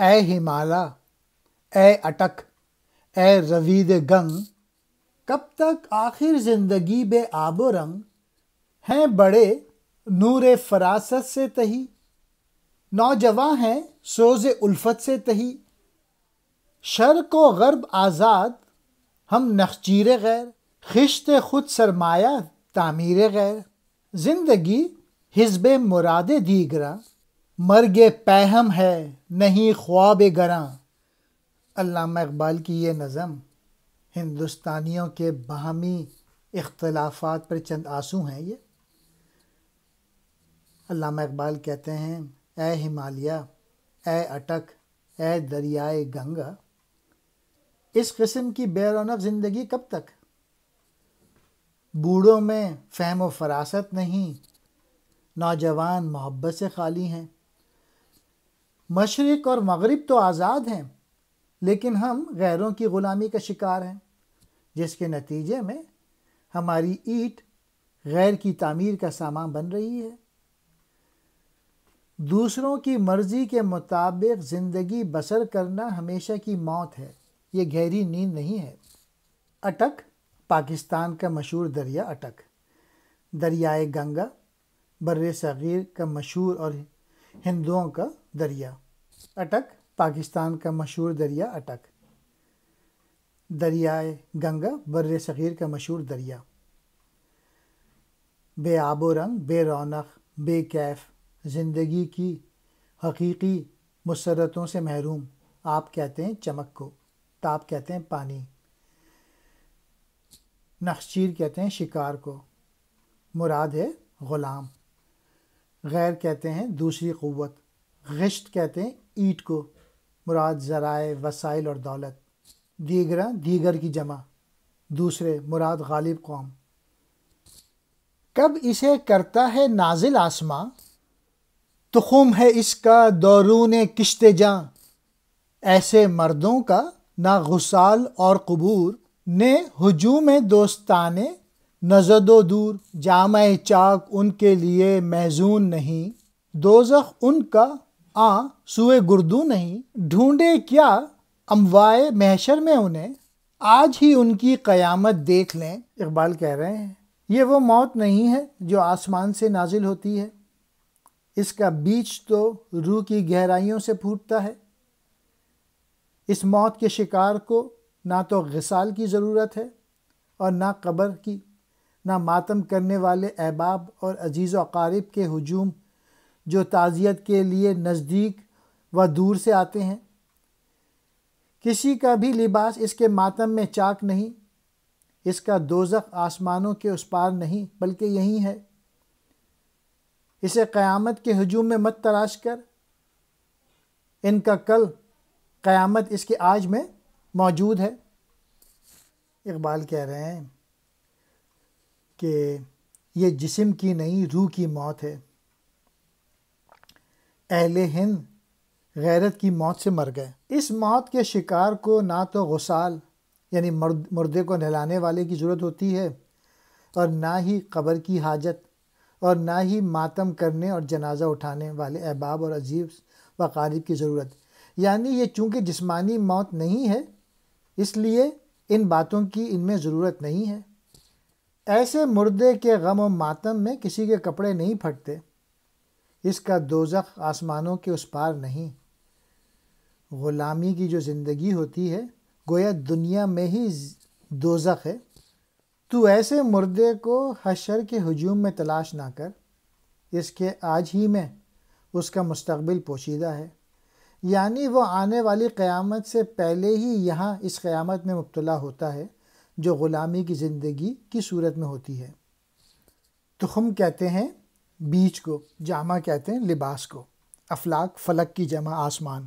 اے ہمالا، اے اٹک، اے روید گنگ، کب تک آخر زندگی بے آب و رنگ؟ ہیں بڑے نور فراست سے تہی، نوجواں ہیں سوز الفت سے تہی، شرق و غرب آزاد ہم نخچیر غیر، خشت خود سرمایہ تعمیر غیر، زندگی حزب مراد دیگراں، مرگ پیہم ہے نہیں خواب گراں۔ علامہ اقبال کی یہ نظم ہندوستانیوں کے باہمی اختلافات پر چند آنسو ہیں۔ یہ علامہ اقبال کہتے ہیں، اے ہمالیہ، اے اٹک، اے دریائے گنگا، اس قسم کی بے رونق زندگی کب تک؟ بوڑھوں میں فہم و فراست نہیں، نوجوان محبت سے خالی ہیں، مشرق اور مغرب تو آزاد ہیں، لیکن ہم غیروں کی غلامی کا شکار ہیں، جس کے نتیجے میں ہماری اینٹ غیر کی تعمیر کا سامان بن رہی ہے۔ دوسروں کی مرضی کے مطابق زندگی بسر کرنا ہمیشہ کی موت ہے، یہ گہری نیند نہیں ہے۔ اٹک پاکستان کا مشہور دریا اٹک، دریائے گنگا بر صغیر کا مشہور اور ہندوؤں کا دریا۔ اٹک پاکستان کا مشہور دریا اٹک، دریائے گنگا بر صغیر کا مشہور دریا، بے آب و رنگ، بے رونق، بے کیف زندگی کی حقیقی مسرتوں سے محروم۔ آپ کہتے ہیں چمک کو، تاب کہتے ہیں پانی، نخچیر کہتے ہیں شکار کو، مراد ہے غلام، غیر کہتے ہیں دوسری قوت، غشت کہتے ہیں اینٹ کو، مراد ذرائع، وسائل اور دولت، دیگراں دیگر کی جمع، دوسرے، مراد غالب قوم۔ کب اسے کرتا ہے نازل آسماں، تخم ہے اس کا دورون کشت جاں، ایسے مردوں کا نہ غسال اور قبور، نے ہجوم دوستانے نزد و دور، جامع چاک ان کے لیے محزون نہیں، دوزخ ان کا سوئے گردوں نہیں، ڈھونڈے کیا اموائے محشر میں انہیں، آج ہی ان کی قیامت دیکھ لیں۔ اقبال کہہ رہے ہیں یہ وہ موت نہیں ہے جو آسمان سے نازل ہوتی ہے، اس کا بیج تو روح کی گہرائیوں سے پھوٹتا ہے۔ اس موت کے شکار کو نہ تو غسال کی ضرورت ہے اور نہ قبر کی، نہ ماتم کرنے والے احباب اور عزیز و اقارب کے ہجوم جو تعزیت کے لیے نزدیک و دور سے آتے ہیں۔ کسی کا بھی لباس اس کے ماتم میں چاک نہیں، اس کا دوزخ آسمانوں کے اس پار نہیں بلکہ یہی ہے۔ اسے قیامت کے ہجوم میں مت تراش کر، ان کا کل قیامت اس کے آج میں موجود ہے۔ اقبال کہہ رہے ہیں کہ یہ جسم کی نہیں روح کی موت ہے۔ اہل ہند غیرت کی موت سے مر گئے۔ اس موت کے شکار کو نہ تو غسال یعنی مردے کو نہلانے والے کی ضرورت ہوتی ہے، اور نہ ہی قبر کی حاجت، اور نہ ہی ماتم کرنے اور جنازہ اٹھانے والے احباب اور عزیز و اقارب کی ضرورت۔ یعنی یہ چونکہ جسمانی موت نہیں ہے، اس لیے ان باتوں کی ان میں ضرورت نہیں ہے۔ ایسے مردے کے غم و ماتم میں کسی کے کپڑے نہیں پھٹتے، اس کا دوزخ آسمانوں کے اس پار نہیں۔ غلامی کی جو زندگی ہوتی ہے گویا دنیا میں ہی دوزخ ہے۔ تو ایسے مردے کو حشر کے ہجوم میں تلاش نہ کر، اس کے آج ہی میں اس کا مستقبل پوشیدہ ہے، یعنی وہ آنے والی قیامت سے پہلے ہی یہاں اس قیامت میں مبتلا ہوتا ہے جو غلامی کی زندگی کی صورت میں ہوتی ہے۔ تخم کہتے ہیں بیج کو، جامع کہتے ہیں لباس کو، افلاک فلک کی جمع آسمان۔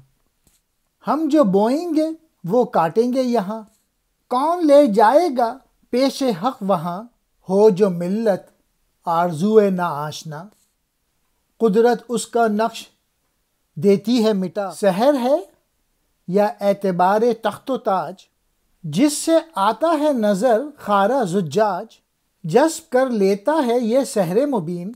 ہم جو بوئیں گے وہ کاٹیں گے یہاں، کون لے جائے گا پیش حق وہاں، ہو جو ملت آرزوئے نا آشنا، قدرت اس کا نقش دیتی ہے مٹا، سحر ہے یا اعتبار تخت و تاج، جس سے آتا ہے نظر خارہ زجاج، جذب کر لیتا ہے یہ سحر مبین،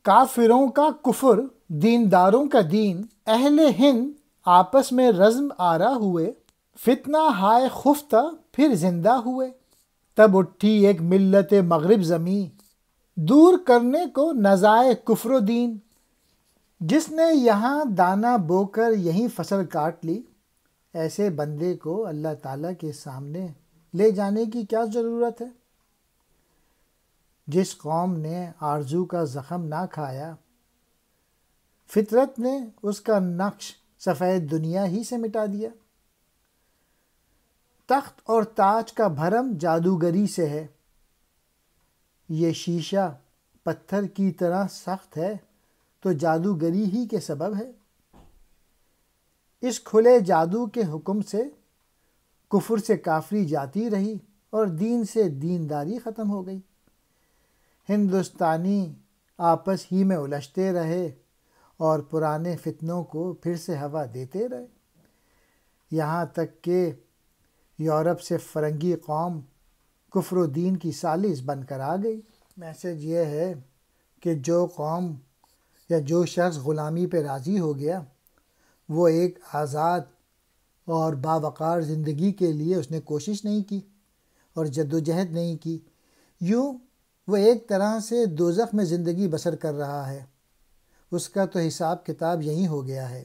کافروں کا کفر دینداروں کا دین، اہل ہند آپس میں رزم آرا ہوئے، فتنہ ہائے خفتہ پھر زندہ ہوئے، تب اٹھی ایک ملت مغرب زمیں، دور کرنے کو نزائے کفر و دین۔ جس نے یہاں دانہ بو کر یہیں فصل کاٹ لی، ایسے بندے کو اللہ تعالیٰ کے سامنے لے جانے کی کیا ضرورت ہے؟ جس قوم نے آرزو کا زخم نہ کھایا، فطرت نے اس کا نقش سفید دنیا ہی سے مٹا دیا۔ تخت اور تاج کا بھرم جادوگری سے ہے، یہ شیشہ پتھر کی طرح سخت ہے تو جادوگری ہی کے سبب ہے۔ اس کھلے جادو کے حکم سے کفر سے کافری جاتی رہی اور دین سے دینداری ختم ہو گئی۔ ہندوستانی آپس ہی میں الجھتے رہے اور پرانے فتنوں کو پھر سے ہوا دیتے رہے، یہاں تک کہ یورپ سے فرنگی قوم کفر و دین کی سالس بن کر آ گئی۔ میسج یہ ہے کہ جو قوم یا جو شخص غلامی پہ راضی ہو گیا، وہ ایک آزاد اور باوقار زندگی کے لیے اس نے کوشش نہیں کی اور جدوجہد نہیں کی، یوں وہ ایک طرح سے دوزخ میں زندگی بسر کر رہا ہے۔ اس کا تو حساب کتاب یہی ہو گیا ہے۔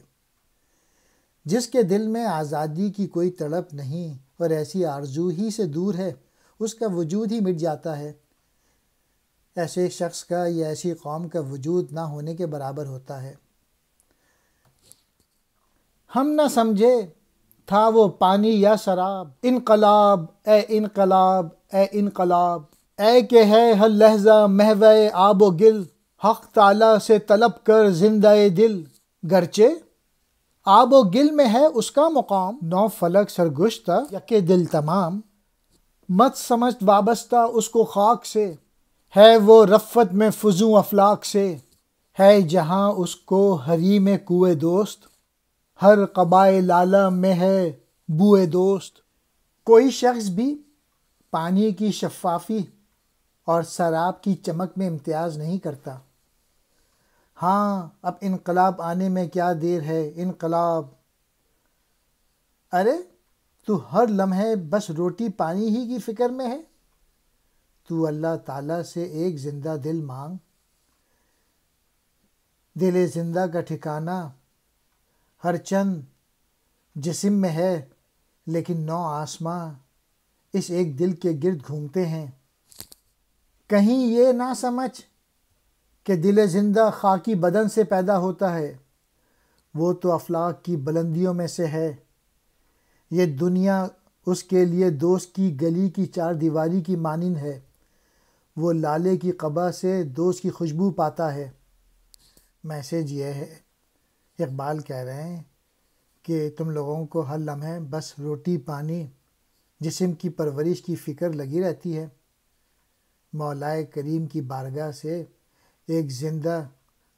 جس کے دل میں آزادی کی کوئی تڑپ نہیں اور ایسی آرزو ہی سے دور ہے، اس کا وجود ہی مٹ جاتا ہے۔ ایسے شخص کا یا ایسی قوم کا وجود نہ ہونے کے برابر ہوتا ہے۔ ہم نہ سمجھے تھا وہ پانی یا شراب، انقلاب اے انقلاب اے انقلاب، اے کہ ہے ہر لحظہ محو آب و گل، حق تعالیٰ سے طلب کر زندہ دل، گرچہ آب و گل میں ہے اس کا مقام، نو فلک سرگشتہ یک دل تمام، مت سمجھ وابستہ اس کو خاک سے، ہے وہ رفت میں فزوں افلاک سے، ہے جہاں اس کو حریم کوئے دوست، ہر قبائے لالہ میں ہے بوئے دوست۔ کوئی شخص بھی پانی کی شفافی اور سراب کی چمک میں امتیاز نہیں کرتا۔ ہاں اب انقلاب آنے میں کیا دیر ہے، انقلاب۔ ارے تو ہر لمحے بس روٹی پانی ہی کی فکر میں ہے، تو اللہ تعالیٰ سے ایک زندہ دل مانگ۔ دل زندہ کا ٹھکانہ ہر چند جسم میں ہے، لیکن 9 آسماں اس ایک دل کے گرد گھومتے ہیں۔ کہیں یہ نہ سمجھ کہ دل زندہ خاکی بدن سے پیدا ہوتا ہے، وہ تو افلاک کی بلندیوں میں سے ہے۔ یہ دنیا اس کے لیے دوست کی گلی کی 4 دیواری کی مانند ہے، وہ لالے کی قبا سے دوست کی خوشبو پاتا ہے۔ میسج یہ ہے، اقبال کہہ رہے ہیں کہ تم لوگوں کو ہر لمحے بس روٹی پانی جسم کی پرورش کی فکر لگی رہتی ہے۔ مولائے کریم کی بارگاہ سے ایک زندہ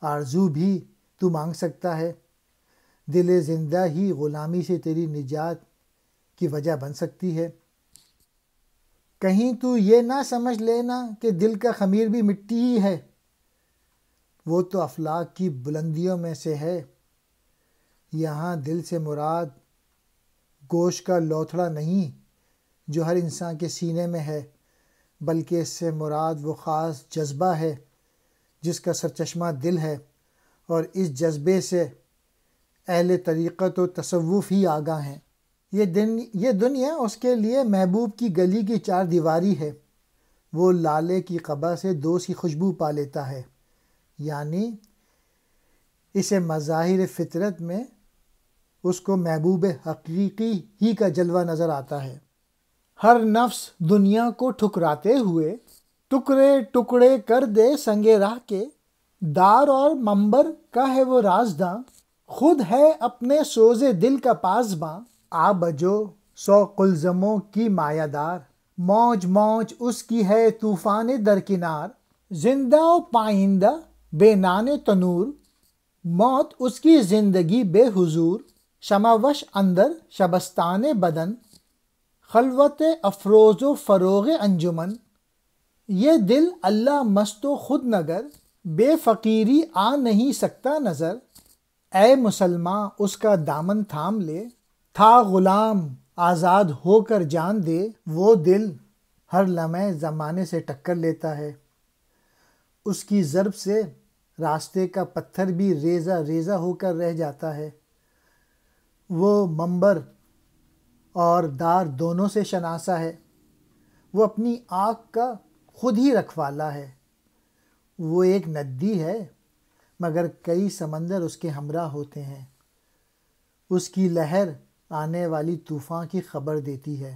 آرزو بھی تو مانگ سکتا ہے، دل زندہ ہی غلامی سے تیری نجات کی وجہ بن سکتی ہے۔ کہیں تو یہ نہ سمجھ لینا کہ دل کا خمیر بھی مٹی ہی ہے، وہ تو افلاک کی بلندیوں میں سے ہے۔ یہاں دل سے مراد گوشت کا لوتھڑا نہیں جو ہر انسان کے سینے میں ہے، بلکہ اس سے مراد وہ خاص جذبہ ہے جس کا سرچشمہ دل ہے، اور اس جذبے سے اہل طریقت و تصوف ہی آگاہ ہیں۔ یہ دنیا اس کے لیے محبوب کی گلی کی 4 دیواری ہے، وہ لالے کی قبا سے دوست کی خوشبو پا لیتا ہے، یعنی اسے مظاہر فطرت میں اس کو محبوب حقیقی ہی کا جلوہ نظر آتا ہے۔ ہر نفس دنیا کو ٹھکراتے ہوئے ٹکڑے ٹکڑے کر دے سنگ راہ کے، دار اور منبر کا ہے وہ رازداں، خود ہے اپنے سوز دل کا پاسباں، آ بجو 100 قلزموں کی مایہ دار، موج موج اس کی ہے طوفان درکنار، زندہ و پائندہ بے نان تنور، موت اس کی زندگی بے حضور، شمعوش اندر شبستان بدن، خلوت افروز و فروغ انجمن، یہ دل اللہ مست و خود نگر، بے فقیری آ نہیں سکتا نظر، اے مسلمان اس کا دامن تھام لے، تھا غلام آزاد ہو کر جان دے، وہ دل ہر لمحے زمانے سے ٹکر لیتا ہے، اس کی ضرب سے راستے کا پتھر بھی ریزہ ریزہ ہو کر رہ جاتا ہے، وہ منبر اور دار دونوں سے شناسا ہے، وہ اپنی آنکھ کا خود ہی رکھوالا ہے، وہ ایک ندی ہے مگر کئی سمندر اس کے ہمراہ ہوتے ہیں، اس کی لہر آنے والی طوفان کی خبر دیتی ہے،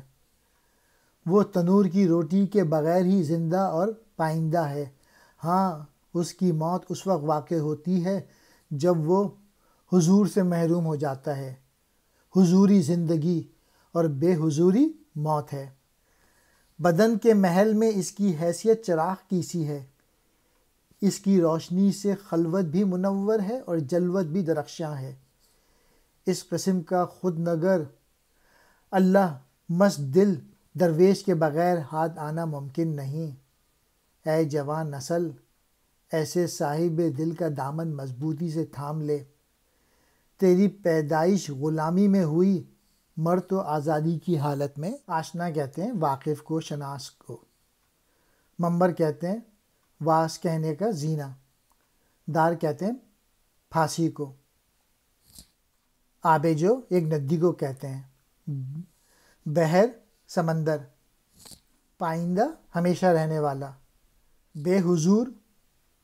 وہ تنور کی روٹی کے بغیر ہی زندہ اور پائندہ ہے، ہاں اس کی موت اس وقت واقع ہوتی ہے جب وہ حضور سے محروم ہو جاتا ہے، حضوری زندگی اور بے حضوری موت ہے، بدن کے محل میں اس کی حیثیت چراغ کی سی ہے، اس کی روشنی سے خلوت بھی منور ہے اور جلوت بھی درخشاں ہے، اس قسم کا خود نگر اللہ مست دل درویش کے بغیر ہاتھ آنا ممکن نہیں، اے جوان نسل ایسے صاحب دل کا دامن مضبوطی سے تھام لے، تیری پیدائش غلامی میں ہوئی، مر تو آزادی کی حالت میں۔ آشنا کہتے ہیں واقف کو، شناس کو، منبر کہتے ہیں واس کہنے کا زینہ، دار کہتے ہیں پھانسی کو، آب جو ایک ندی کو کہتے ہیں، بحر سمندر، پائندہ ہمیشہ رہنے والا، بے حضور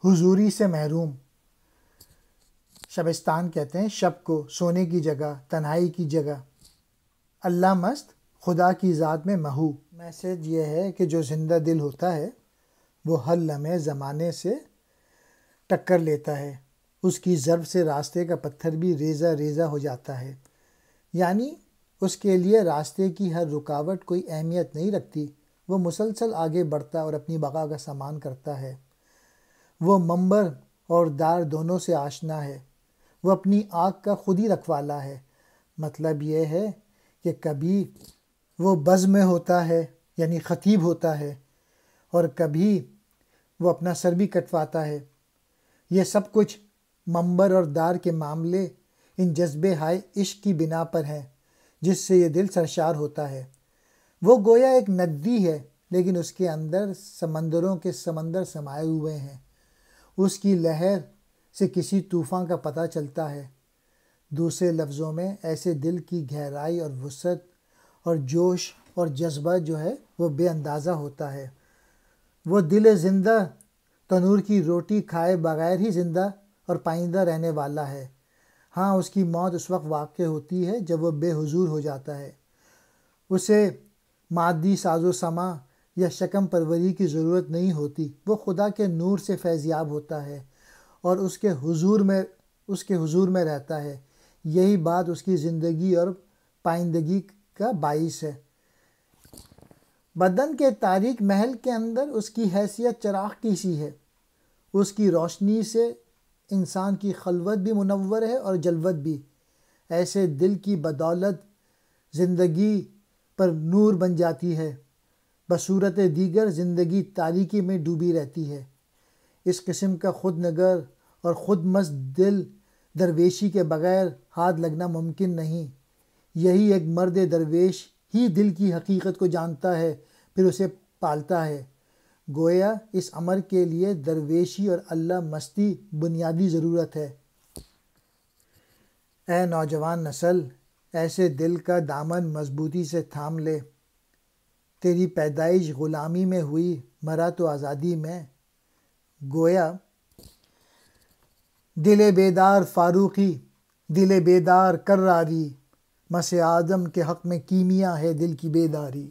حضوری سے محروم، شبستان کہتے ہیں شب کو، سونے کی جگہ، تنہائی کی جگہ، اللہ مست خدا کی ذات میں محو۔ میسج یہ ہے کہ جو زندہ دل ہوتا ہے وہ ہر لمحے زمانے سے ٹکر لیتا ہے، اس کی ضرب سے راستے کا پتھر بھی ریزہ ریزہ ہو جاتا ہے، یعنی اس کے لیے راستے کی ہر رکاوٹ کوئی اہمیت نہیں رکھتی، وہ مسلسل آگے بڑھتا اور اپنی بقا کا سامان کرتا ہے، وہ منبر اور دار دونوں سے آشنا ہے، وہ اپنی آنکھ کا خود ہی رکھوالا ہے، مطلب یہ ہے کہ کبھی وہ بزم میں ہوتا ہے یعنی خطیب ہوتا ہے اور کبھی وہ اپنا سر بھی کٹواتا ہے، یہ سب کچھ منبر اور دار کے معاملے ان جذبے ہائے عشق کی بنا پر ہیں جس سے یہ دل سرشار ہوتا ہے، وہ گویا ایک ندی ہے لیکن اس کے اندر سمندروں کے سمندر سمائے ہوئے ہیں، اس کی لہر سے کسی طوفان کا پتہ چلتا ہے، دوسرے لفظوں میں ایسے دل کی گہرائی اور وسعت اور جوش اور جذبہ جو ہے وہ بے اندازہ ہوتا ہے، وہ دل زندہ تنور کی روٹی کھائے بغیر ہی زندہ اور پائندہ رہنے والا ہے، ہاں اس کی موت اس وقت واقع ہوتی ہے جب وہ بے حضور ہو جاتا ہے، اسے مادی ساز و سما یا شکم پروری کی ضرورت نہیں ہوتی، وہ خدا کے نور سے فیضیاب ہوتا ہے اور اس کے حضور میں رہتا ہے، یہی بات اس کی زندگی اور پائندگی کا باعث ہے، بدن کے تاریک محل کے اندر اس کی حیثیت چراغ کی سی ہے، اس کی روشنی سے انسان کی خلوت بھی منور ہے اور جلوت بھی، ایسے دل کی بدولت زندگی پر نور بن جاتی ہے، بصورت دیگر زندگی تاریکی میں ڈوبی رہتی ہے، اس قسم کا خود نگر اور خود مست دل درویشی کے بغیر ہاتھ لگنا ممکن نہیں، یہی ایک مرد درویش ہی دل کی حقیقت کو جانتا ہے پھر اسے پالتا ہے، گویا اس امر کے لیے درویشی اور اللہ مستی بنیادی ضرورت ہے۔ اے نوجوان نسل ایسے دل کا دامن مضبوطی سے تھام لے، تیری پیدائش غلامی میں ہوئی، مرا تو آزادی میں، گویا دل بیدار فاروقی، دل بیدار کراری، مس آدم کے حق میں کیمیا ہے دل کی بیداری۔